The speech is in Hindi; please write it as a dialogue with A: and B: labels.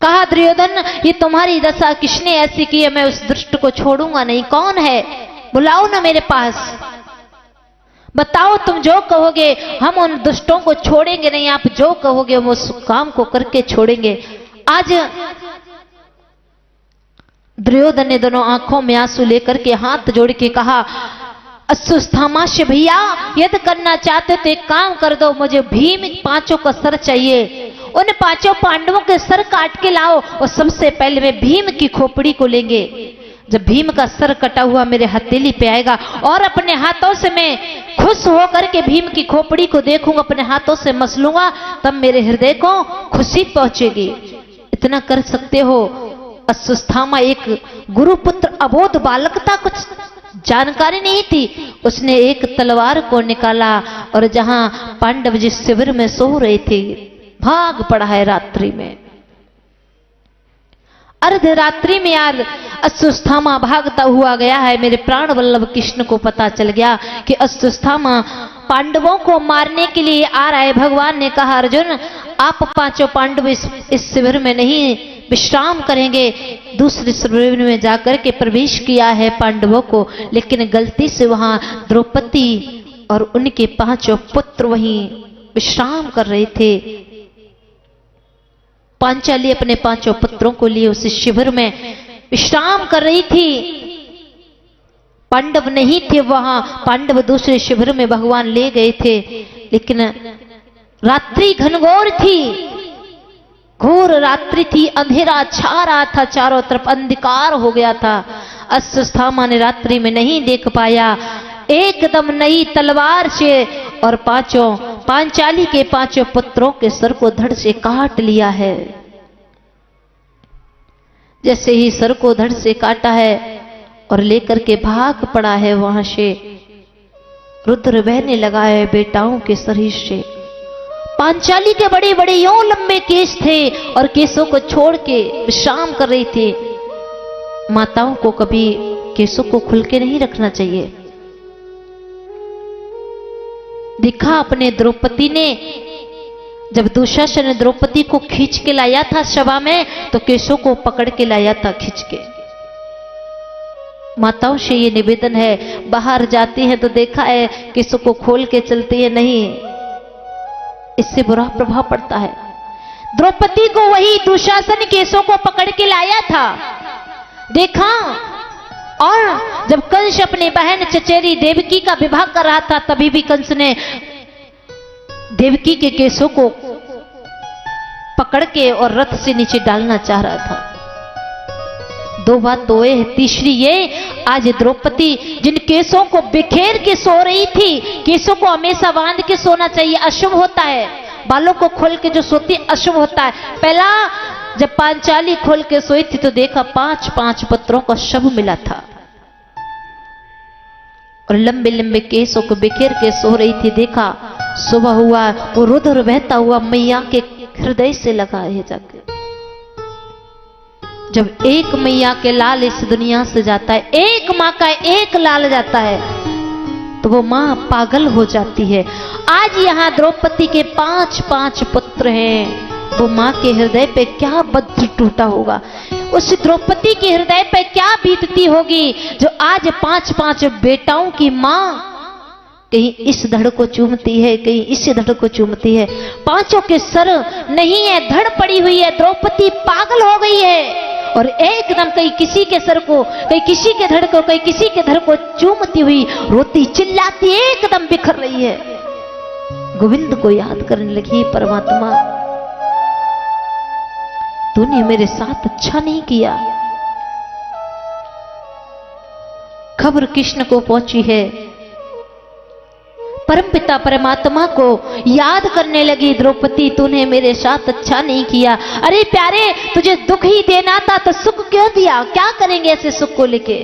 A: कहा दुर्योधन ये तुम्हारी दशा किसने ऐसी की है, मैं उस दुष्ट को छोड़ूंगा नहीं। कौन है, बुलाओ ना मेरे पास, बताओ तुम जो कहोगे हम उन दुष्टों को छोड़ेंगे नहीं, आप जो कहोगे हम उस काम को करके छोड़ेंगे। आज दुर्योधन ने दोनों आंखों में आंसू लेकर के हाथ जोड़ के कहा, अश्वत्थामाश्य भैया यदि करना चाहते तो एक काम कर दो, मुझे भीम पांचों का सर चाहिए, उन पांचों पांडवों के सर काट के लाओ और सबसे पहले मैं भीम की खोपड़ी को लेंगे। जब भीम का सर कटा हुआ मेरे हथेली पे आएगा और अपने हाथों से मैं खुश होकर के भीम की खोपड़ी को देखूंगा, अपने हाथों से मसलूंगा, तब मेरे हृदय को खुशी पहुंचेगी। इतना कर सकते हो। अश्वत्थामा एक गुरुपुत्र अबोध बालक था, कुछ जानकारी नहीं थी। उसने एक तलवार को निकाला और जहां पांडव जिस शिविर में सो रहे थे भाग पड़ा है रात्रि में। अर्धरात्रि में यार अश्वत्थामा भागता हुआ गया है। मेरे प्राण वल्लभ कृष्ण को पता चल गया कि अश्वत्थामा पांडवों को मारने के लिए आ रहा है। भगवान ने कहा, अर्जुन आप पांचों पांडव इस शिविर में नहीं विश्राम करेंगे, दूसरे शिविर में जाकर के प्रवेश किया है पांडवों को, लेकिन गलती से वहां द्रौपदी और उनके पांचों पुत्र वहीं विश्राम कर रहे थे। पांचाली अपने पांचों पुत्रों को लिए उस शिविर में विश्राम कर रही थी। पांडव नहीं थे वहां, पांडव दूसरे शिविर में भगवान ले गए थे, लेकिन रात्रि घनघोर थी, घोर रात्रि थी, अंधेरा छा रहा था, चारों तरफ अंधकार हो गया था। अश्वत्थामा ने रात्रि में नहीं देख पाया, एकदम नई तलवार से और पांचाली के पांचों पुत्रों के सर को धड़ से काट लिया है। जैसे ही सर को धड़ से काटा है और लेकर के भाग पड़ा है वहां से, रुद्र बहने लगा है बेटाओं के शरीर से। पांचाली के बड़े बड़े यूं लंबे केस थे और केसों को छोड़ के विश्राम कर रही थी। माताओं को कभी केसों को खुल के नहीं रखना चाहिए। देखा अपने द्रौपदी ने, जब दुशासन ने द्रौपदी को खींच के लाया था सभा में, तो केसों को पकड़ के लाया था खींच के। माताओं से ये निवेदन है, बाहर जाती है तो देखा है केसों को खोल के चलती है, नहीं, इससे बुरा प्रभाव पड़ता है। द्रौपदी को वही दुशासन केसों को पकड़ के लाया था, देखा। और जब कंस अपनी बहन चचेरी देवकी का विवाह कर रहा था, तभी भी कंस ने देवकी के केसों को पकड़ के और रथ से नीचे डालना चाह रहा था। दो बात तो ये, तीसरी ये, आज द्रौपदी जिन केसों को बिखेर के सो रही थी, केसों को हमेशा बांध के सोना चाहिए, अशुभ होता है। बालों को खोल के जो सोती अशुभ होता है। पहला जब पांचाली खोल के सोई थी तो देखा 5 पुत्रों का शव मिला था और लंबे लंबे केसों को बिखेर के सो रही थी। देखा सुबह हुआ, वो रुद्र बहता हुआ मैया के हृदय से लगा है जाके। जब एक मैया के लाल इस दुनिया से जाता है, एक माँ का एक लाल जाता है, तो वो माँ पागल हो जाती है। आज यहाँ द्रौपदी के 5 पुत्र हैं, वो माँ के हृदय पे क्या बद्र टूटा होगा, उस द्रौपदी के हृदय पे क्या बीतती होगी जो आज 5 बेटाओं की माँ कहीं इस धड़ को चूमती है, कहीं इस धड़ को चूमती है। पांचों के सर नहीं है, धड़ पड़ी हुई है। द्रौपदी पागल हो गई है और एकदम कहीं किसी के सर को, कहीं किसी के धड़ को, कहीं किसी के धड़ को चूमती हुई रोती चिल्लाती एकदम बिखर रही है। गोविंद को याद करने लगी, परमात्मा तूने मेरे साथ अच्छा नहीं किया। खबर कृष्ण को पहुंची है, परमपिता परमात्मा को याद करने लगी द्रौपदी, तूने मेरे साथ अच्छा नहीं किया। अरे प्यारे, तुझे दुख ही देना था तो सुख क्यों दिया? क्या करेंगे ऐसे सुख को लेके?